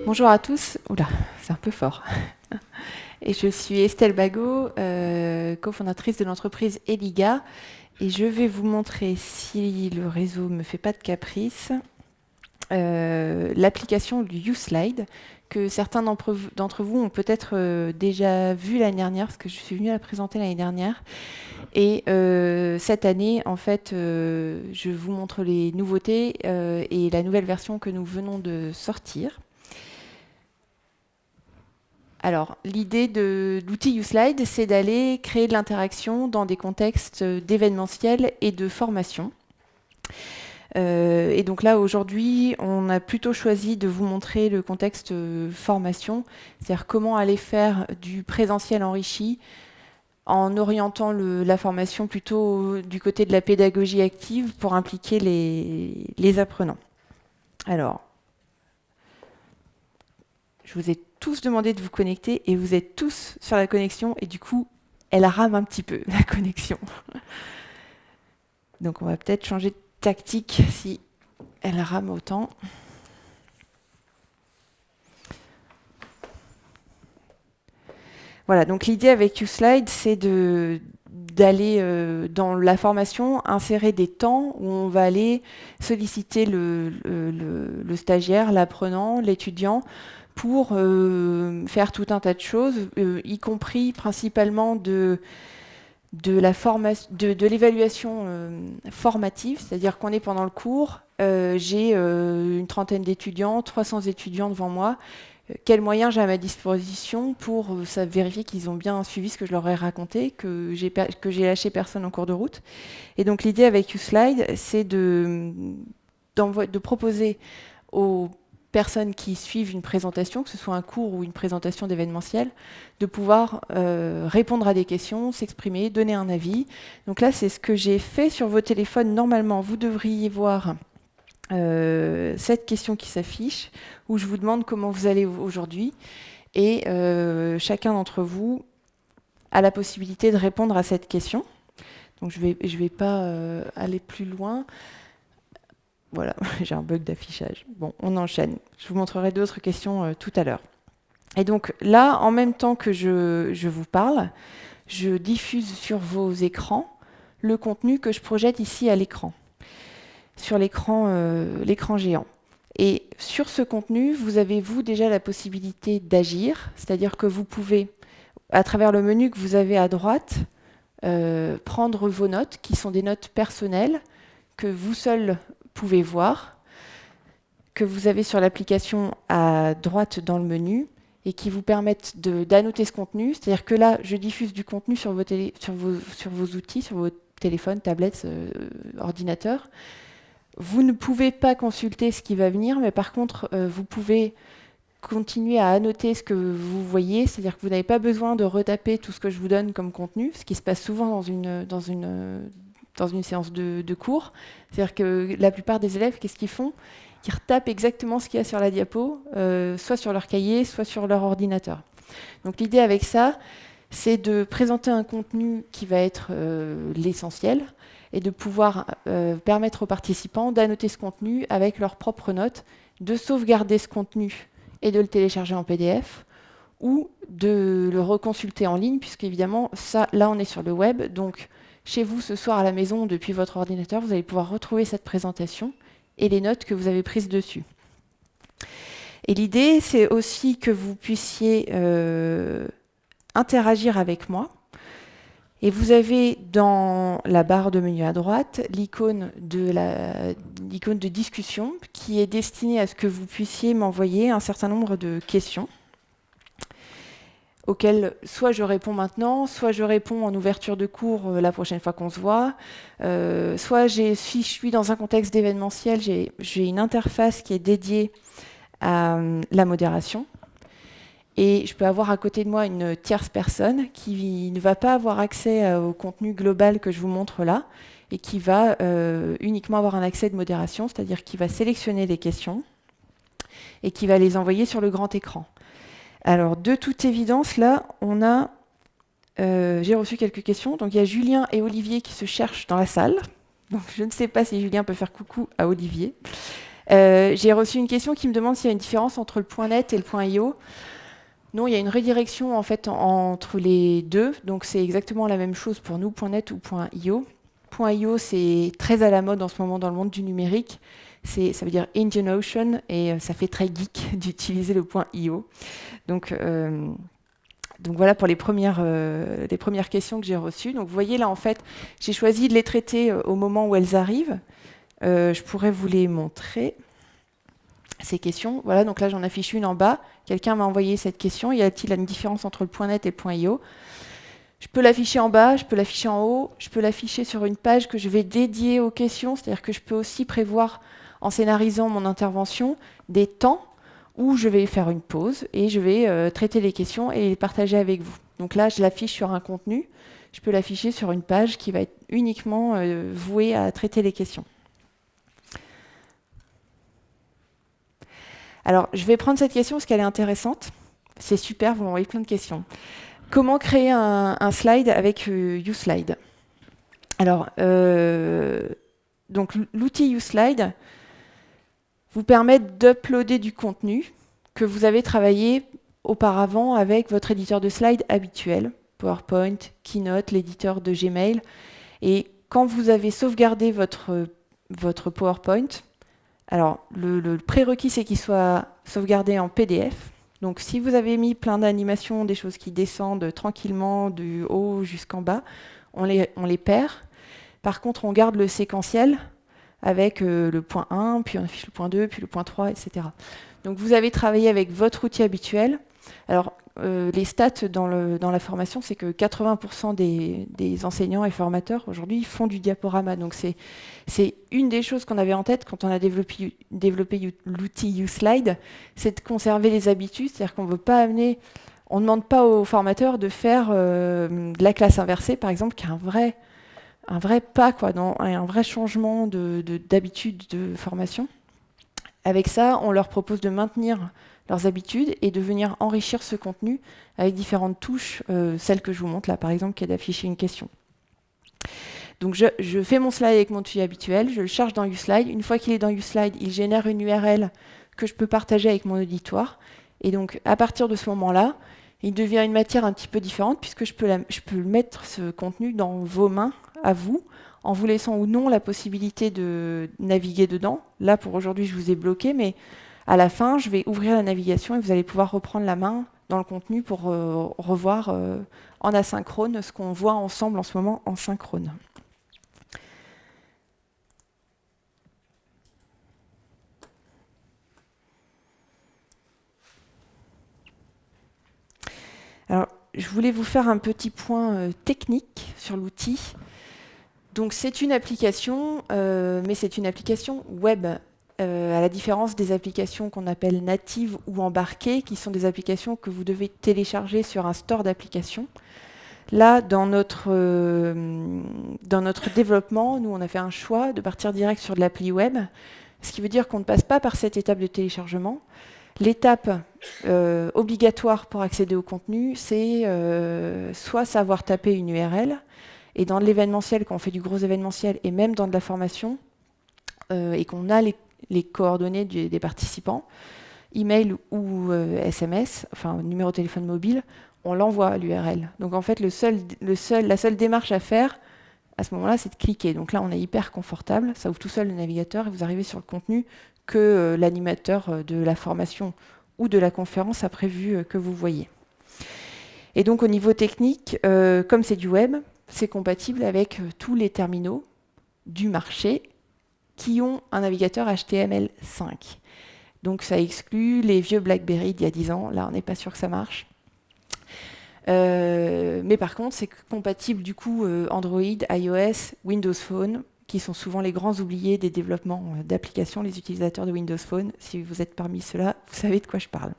Bonjour à tous. Oula, c'est un peu fort. Et je suis Estelle Bagot, cofondatrice de l'entreprise Eliga. Et je vais vous montrer, si le réseau ne me fait pas de caprice, l'application du YouSlide, que certains d'entre vous ont peut-être déjà vu l'année dernière, parce que je suis venue la présenter l'année dernière. Et cette année, en fait, je vous montre les nouveautés et la nouvelle version que nous venons de sortir. Alors, l'idée de l'outil YouSlide, c'est d'aller créer de l'interaction dans des contextes d'événementiel et de formation. Et donc là, aujourd'hui, on a plutôt choisi de vous montrer le contexte formation, c'est-à-dire comment aller faire du présentiel enrichi en orientant la formation plutôt du côté de la pédagogie active pour impliquer les apprenants. Alors, je vous ai tous demandé de vous connecter et vous êtes tous sur la connexion et du coup, elle rame un petit peu, la connexion. Donc on va peut-être changer de tactique si elle rame autant. Voilà, donc l'idée avec YouSlide, c'est d'aller dans la formation, insérer des temps où on va aller solliciter le stagiaire, l'apprenant, l'étudiant, pour faire tout un tas de choses, y compris principalement de l'évaluation formative, c'est-à-dire qu'on est pendant le cours, j'ai une trentaine d'étudiants, 300 étudiants devant moi. Quels moyens j'ai à ma disposition pour vérifier qu'ils ont bien suivi ce que je leur ai raconté, que j'ai lâché personne en cours de route. Et donc l'idée avec YouSlide, c'est de proposer aux personnes qui suivent une présentation, que ce soit un cours ou une présentation d'événementiel, de pouvoir répondre à des questions, s'exprimer, donner un avis. Donc là, c'est ce que j'ai fait sur vos téléphones. Normalement, vous devriez voir cette question qui s'affiche, où je vous demande comment vous allez aujourd'hui. Et chacun d'entre vous a la possibilité de répondre à cette question. Donc je vais pas aller plus loin. Voilà, j'ai un bug d'affichage. Bon, on enchaîne. Je vous montrerai d'autres questions tout à l'heure. Et donc là, en même temps que je vous parle, je diffuse sur vos écrans le contenu que je projette ici à l'écran, sur l'écran géant. Et sur ce contenu, vous avez, vous, déjà la possibilité d'agir, c'est-à-dire que vous pouvez, à travers le menu que vous avez à droite, prendre vos notes, qui sont des notes personnelles, que vous seul pouvez voir, que vous avez sur l'application à droite dans le menu, et qui vous permettent d'annoter ce contenu. C'est-à-dire que là, je diffuse du contenu sur vos outils, sur vos téléphones, tablettes, ordinateurs. Vous ne pouvez pas consulter ce qui va venir, mais par contre, vous pouvez continuer à annoter ce que vous voyez, c'est-à-dire que vous n'avez pas besoin de retaper tout ce que je vous donne comme contenu, ce qui se passe souvent dans une séance de cours. C'est-à-dire que la plupart des élèves, qu'est-ce qu'ils font? Ils retapent exactement ce qu'il y a sur la diapo, soit sur leur cahier, soit sur leur ordinateur. Donc l'idée avec ça, c'est de présenter un contenu qui va être l'essentiel, et de pouvoir permettre aux participants d'annoter ce contenu avec leurs propres notes, de sauvegarder ce contenu et de le télécharger en PDF, ou de le reconsulter en ligne, puisque évidemment, ça, là on est sur le web, donc chez vous ce soir à la maison, depuis votre ordinateur, vous allez pouvoir retrouver cette présentation et les notes que vous avez prises dessus. Et l'idée, c'est aussi que vous puissiez interagir avec moi. Et vous avez dans la barre de menu à droite l'icône de discussion qui est destinée à ce que vous puissiez m'envoyer un certain nombre de questions auxquelles soit je réponds maintenant, soit je réponds en ouverture de cours la prochaine fois qu'on se voit, soit si je suis dans un contexte d'événementiel, j'ai une interface qui est dédiée à la modération. Et je peux avoir à côté de moi une tierce personne qui ne va pas avoir accès au contenu global que je vous montre là, et qui va uniquement avoir un accès de modération, c'est-à-dire qui va sélectionner les questions et qui va les envoyer sur le grand écran. Alors, de toute évidence, là, on a J'ai reçu quelques questions. Donc il y a Julien et Olivier qui se cherchent dans la salle. Donc je ne sais pas si Julien peut faire coucou à Olivier. J'ai reçu une question qui me demande s'il y a une différence entre le .net et le .io. Non, il y a une redirection en fait entre les deux. Donc c'est exactement la même chose pour nous, .net ou .io. .io, c'est très à la mode en ce moment dans le monde du numérique. Ça veut dire Indian Ocean et ça fait très geek d'utiliser le .io. Donc voilà pour les premières questions que j'ai reçues. Donc vous voyez là en fait, j'ai choisi de les traiter au moment où elles arrivent. Je pourrais vous les montrer, ces questions. Voilà, donc là j'en affiche une en bas. Quelqu'un m'a envoyé cette question. Y a-t-il une différence entre le .net et le .io? Je peux l'afficher en bas, je peux l'afficher en haut, je peux l'afficher sur une page que je vais dédier aux questions. C'est-à-dire que je peux aussi prévoir, en scénarisant mon intervention, des temps où je vais faire une pause et je vais traiter les questions et les partager avec vous. Donc là, je l'affiche sur un contenu. Je peux l'afficher sur une page qui va être uniquement vouée à traiter les questions. Alors, je vais prendre cette question parce qu'elle est intéressante. C'est super, vous m'envoyez plein de questions. Comment créer un slide avec uSlide? Alors, donc l'outil uSlide vous permet d'uploader du contenu que vous avez travaillé auparavant avec votre éditeur de slides habituel, PowerPoint, Keynote, l'éditeur de Gmail. Et quand vous avez sauvegardé votre PowerPoint, alors le prérequis, c'est qu'il soit sauvegardé en PDF. Donc si vous avez mis plein d'animations, des choses qui descendent tranquillement du haut jusqu'en bas, on les perd. Par contre, on garde le séquentiel avec le point 1, puis on affiche le point 2, puis le point 3, etc. Donc vous avez travaillé avec votre outil habituel. Alors les stats dans la formation, c'est que 80% des enseignants et formateurs aujourd'hui font du diaporama. Donc c'est une des choses qu'on avait en tête quand on a développé l'outil uSlide, c'est de conserver les habitudes, c'est-à-dire qu'on veut pas amener, on ne demande pas aux formateurs de faire de la classe inversée, par exemple, qui est un vrai pas, quoi, un vrai changement d'habitude de formation. Avec ça, on leur propose de maintenir leurs habitudes et de venir enrichir ce contenu avec différentes touches, celle que je vous montre là, par exemple, qui est d'afficher une question. Donc je fais mon slide avec mon outil habituel, je le charge dans uSlide. Une fois qu'il est dans uSlide, il génère une URL que je peux partager avec mon auditoire. Et donc, à partir de ce moment-là, il devient une matière un petit peu différente puisque je peux mettre ce contenu dans vos mains, à vous, en vous laissant ou non la possibilité de naviguer dedans. Là, pour aujourd'hui, je vous ai bloqué, mais à la fin, je vais ouvrir la navigation et vous allez pouvoir reprendre la main dans le contenu pour revoir en asynchrone ce qu'on voit ensemble en ce moment en synchrone. Alors, je voulais vous faire un petit point technique sur l'outil. Donc, c'est une application, mais c'est une application web, à la différence des applications qu'on appelle natives ou embarquées, qui sont des applications que vous devez télécharger sur un store d'applications. Là, dans notre développement, nous, on a fait un choix de partir direct sur de l'appli web, ce qui veut dire qu'on ne passe pas par cette étape de téléchargement. L'étape obligatoire pour accéder au contenu, c'est soit savoir taper une URL, et dans l'événementiel, quand on fait du gros événementiel, et même dans de la formation, et qu'on a les coordonnées des participants, email ou SMS, enfin numéro de téléphone mobile, on l'envoie à l'URL. Donc en fait, la seule démarche à faire, à ce moment-là, c'est de cliquer. Donc là, on est hyper confortable, ça ouvre tout seul le navigateur et vous arrivez sur le contenu que l'animateur de la formation ou de la conférence a prévu que vous voyez. Et donc au niveau technique, comme c'est du web, c'est compatible avec tous les terminaux du marché qui ont un navigateur HTML5. Donc ça exclut les vieux BlackBerry d'il y a 10 ans. Là, on n'est pas sûr que ça marche. Mais par contre, c'est compatible du coup Android, iOS, Windows Phone, qui sont souvent les grands oubliés des développements d'applications, les utilisateurs de Windows Phone. Si vous êtes parmi ceux-là, vous savez de quoi je parle.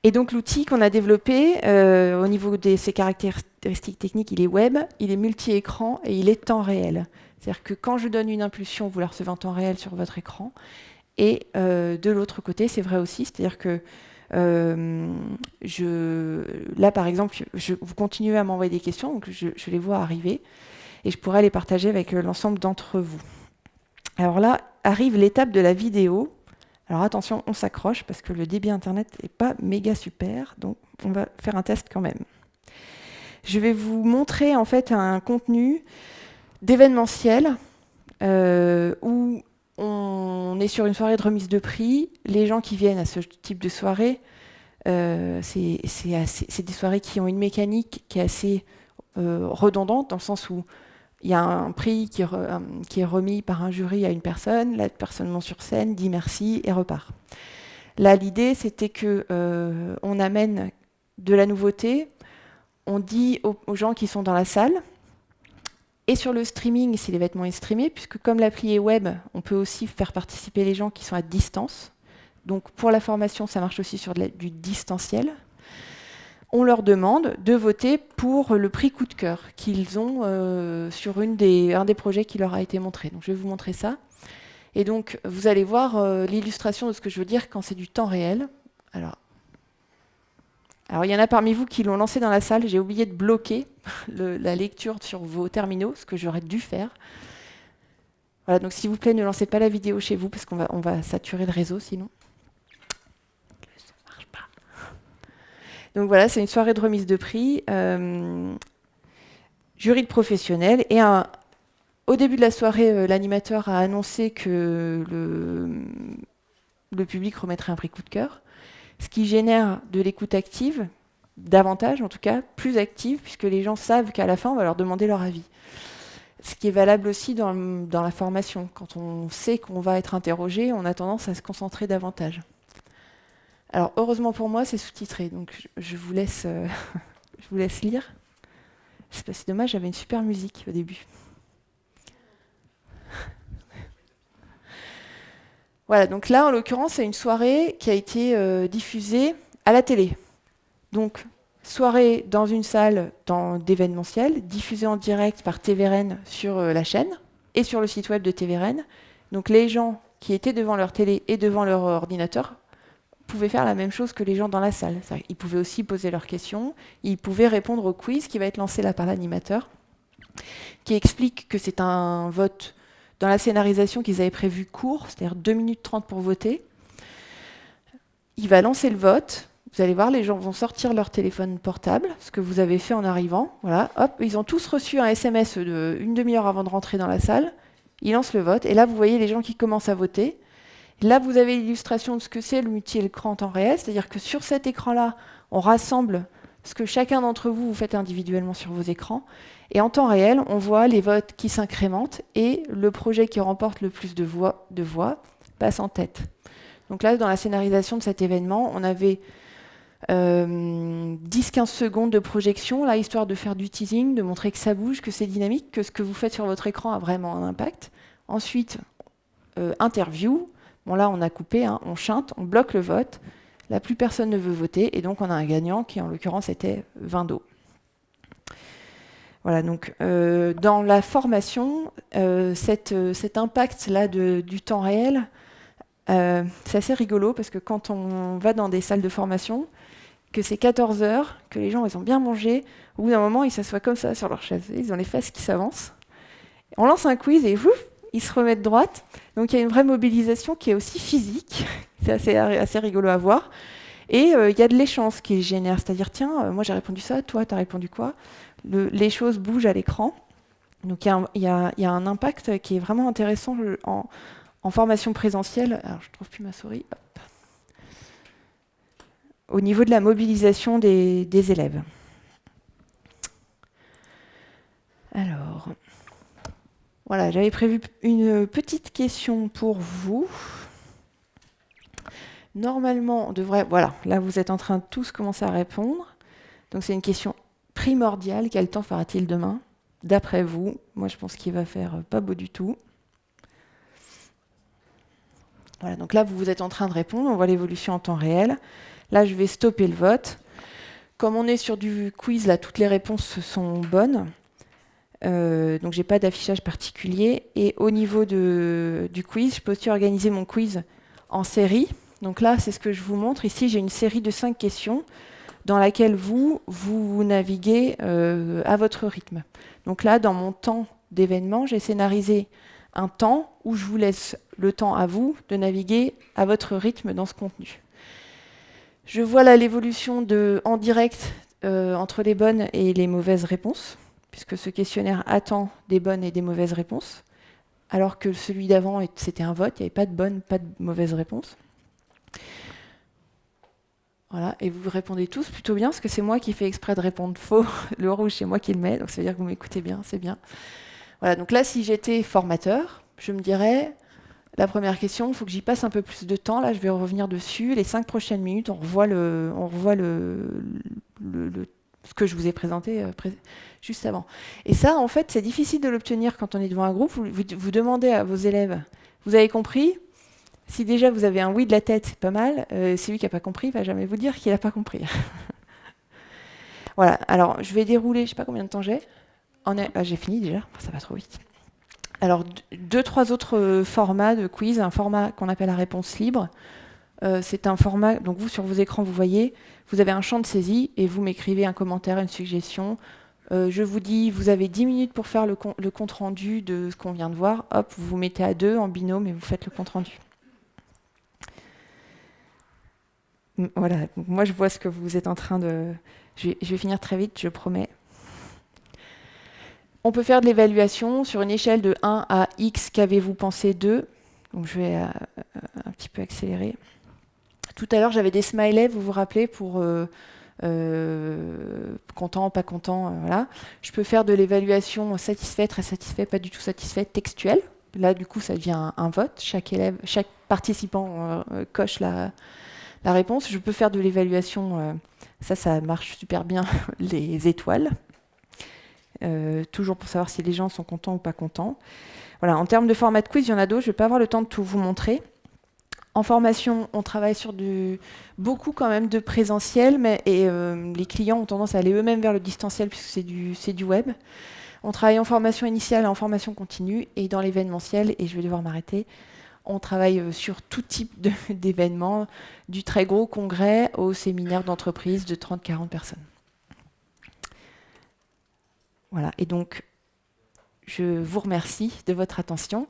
Et donc l'outil qu'on a développé, au niveau de ses caractéristiques techniques, il est web, il est multi-écran et il est temps réel. C'est-à-dire que quand je donne une impulsion, vous la recevez en temps réel sur votre écran. Et de l'autre côté, c'est vrai aussi, c'est-à-dire que Là, par exemple, vous continuez à m'envoyer des questions, donc je les vois arriver, et je pourrais les partager avec l'ensemble d'entre vous. Alors là, arrive l'étape de la vidéo. Alors attention, on s'accroche, parce que le débit Internet n'est pas méga super, donc on va faire un test quand même. Je vais vous montrer en fait un contenu d'événementiel où on est sur une soirée de remise de prix. Les gens qui viennent à ce type de soirée, c'est des soirées qui ont une mécanique qui est assez redondante, dans le sens où il y a un prix qui est remis par un jury à une personne, la personne monte sur scène, dit merci et repart. Là, l'idée, c'était qu'on amène de la nouveauté, on dit aux gens qui sont dans la salle, et sur le streaming, si l'événement est streamé, puisque comme l'appli est web, on peut aussi faire participer les gens qui sont à distance. Donc pour la formation, ça marche aussi sur du distanciel. On leur demande de voter pour le prix coup de cœur qu'ils ont sur un des projets qui leur a été montré. Donc je vais vous montrer ça. Et donc vous allez voir l'illustration de ce que je veux dire quand c'est du temps réel. Alors, il y en a parmi vous qui l'ont lancé dans la salle. J'ai oublié de bloquer la lecture sur vos terminaux, ce que j'aurais dû faire. Voilà, donc s'il vous plaît, ne lancez pas la vidéo chez vous, parce qu'on va saturer le réseau sinon. Ça marche pas. Donc voilà, c'est une soirée de remise de prix, jury de professionnels. Et au début de la soirée, l'animateur a annoncé que le public remettrait un prix coup de cœur, ce qui génère de l'écoute active, davantage en tout cas, plus active, puisque les gens savent qu'à la fin, on va leur demander leur avis. Ce qui est valable aussi dans la formation. Quand on sait qu'on va être interrogé, on a tendance à se concentrer davantage. Alors, heureusement pour moi, c'est sous-titré, donc je vous laisse lire. C'est dommage, j'avais une super musique au début. Voilà, donc là, en l'occurrence, c'est une soirée qui a été diffusée à la télé. Donc, soirée dans une salle d'événementiel, diffusée en direct par TVRN sur la chaîne et sur le site web de TVRN. Donc, les gens qui étaient devant leur télé et devant leur ordinateur pouvaient faire la même chose que les gens dans la salle. Ils pouvaient aussi poser leurs questions, ils pouvaient répondre au quiz qui va être lancé là par l'animateur, qui explique que c'est un vote dans la scénarisation qu'ils avaient prévu court, c'est-à-dire 2 minutes 30 pour voter. Il va lancer le vote. Vous allez voir, les gens vont sortir leur téléphone portable, ce que vous avez fait en arrivant. Voilà, hop, ils ont tous reçu un SMS une demi-heure avant de rentrer dans la salle. Ils lancent le vote. Et là, vous voyez les gens qui commencent à voter. Là, vous avez l'illustration de ce que c'est le multi-écran en temps réel. C'est-à-dire que sur cet écran-là, on rassemble ce que chacun d'entre vous faites individuellement sur vos écrans. Et en temps réel, on voit les votes qui s'incrémentent et le projet qui remporte le plus de voix passe en tête. Donc là, dans la scénarisation de cet événement, on avait 10-15 secondes de projection, là, histoire de faire du teasing, de montrer que ça bouge, que c'est dynamique, que ce que vous faites sur votre écran a vraiment un impact. Ensuite, interview. Bon, là, on a coupé, hein, on chante, on bloque le vote. Là, plus personne ne veut voter, et donc on a un gagnant qui, en l'occurrence, était vin d'eau. Voilà, donc dans la formation, cet impact-là du temps réel, c'est assez rigolo, parce que quand on va dans des salles de formation, que c'est 14 heures, que les gens ils ont bien mangé, au bout d'un moment, ils s'assoient comme ça sur leur chaise, ils ont les fesses qui s'avancent. On lance un quiz et ouf, ils se remettent droite. Donc il y a une vraie mobilisation qui est aussi physique, c'est assez rigolo à voir. Et il y a de l'échange qui génère, c'est-à-dire, tiens, moi j'ai répondu ça, toi t'as répondu quoi ? Les choses bougent à l'écran. Donc il y a un impact qui est vraiment intéressant en formation présentielle. Alors je ne trouve plus ma souris. Hop. Au niveau de la mobilisation des élèves. Alors, voilà, j'avais prévu une petite question pour vous. Normalement, on devrait... Voilà, là vous êtes en train de tous commencer à répondre. Donc c'est une question primordiale. Quel temps fera-t-il demain ? D'après vous, moi je pense qu'il va faire pas beau du tout. Voilà, donc là vous êtes en train de répondre, on voit l'évolution en temps réel. Là je vais stopper le vote. Comme on est sur du quiz, là toutes les réponses sont bonnes. Donc j'ai pas d'affichage particulier. Et au niveau du quiz, je peux aussi organiser mon quiz en série. Donc là, c'est ce que je vous montre. Ici, j'ai une série de 5 questions dans laquelle vous naviguez à votre rythme. Donc là, dans mon temps d'événement, j'ai scénarisé un temps où je vous laisse le temps à vous de naviguer à votre rythme dans ce contenu. Je vois là l'évolution en direct entre les bonnes et les mauvaises réponses, puisque ce questionnaire attend des bonnes et des mauvaises réponses, alors que celui d'avant, c'était un vote, il n'y avait pas de bonnes, pas de mauvaises réponses. Voilà, et vous répondez tous plutôt bien, parce que c'est moi qui fais exprès de répondre faux. Le rouge, c'est moi qui le mets, donc ça veut dire que vous m'écoutez bien, c'est bien. Voilà, donc là, si j'étais formateur, je me dirais, la première question, il faut que j'y passe un peu plus de temps. Là, je vais revenir dessus. Les 5 prochaines minutes, on revoit ce que je vous ai présenté juste avant. Et ça, en fait, c'est difficile de l'obtenir quand on est devant un groupe. Vous demandez à vos élèves, vous avez compris ? Si déjà vous avez un oui de la tête, c'est pas mal. Celui qui n'a pas compris, il ne va jamais vous dire qu'il n'a pas compris. Voilà, alors je vais dérouler, je ne sais pas combien de temps j'ai. J'ai fini déjà, ça va trop vite. Alors, 2-3 autres formats de quiz. Un format qu'on appelle la réponse libre. C'est un format, donc vous, sur vos écrans, vous voyez, vous avez un champ de saisie et vous m'écrivez un commentaire, une suggestion. Je vous dis, vous avez 10 minutes pour faire le compte-rendu de ce qu'on vient de voir. Hop, vous vous mettez à 2 en binôme et vous faites le compte-rendu. Voilà, donc moi je vois ce que vous êtes en train de... Je vais finir très vite, je promets. On peut faire de l'évaluation sur une échelle de 1 à X, qu'avez-vous pensé d'eux ? Donc je vais un petit peu accélérer. Tout à l'heure, j'avais des smileys, vous vous rappelez, pour content, pas content, voilà. Je peux faire de l'évaluation satisfait, très satisfait, pas du tout satisfait, textuelle. Là, du coup, ça devient un vote. Chaque participant coche la réponse. Je peux faire de l'évaluation, ça marche super bien, les étoiles. Toujours pour savoir si les gens sont contents ou pas contents. Voilà, en termes de format de quiz, il y en a d'autres, je ne vais pas avoir le temps de tout vous montrer. En formation, on travaille sur beaucoup quand même de présentiel, mais les clients ont tendance à aller eux-mêmes vers le distanciel puisque c'est du web. On travaille en formation initiale et en formation continue, et dans l'événementiel, et je vais devoir m'arrêter, on travaille sur tout type d'événements, du très gros congrès au séminaire d'entreprise de 30-40 personnes. Voilà, et donc je vous remercie de votre attention.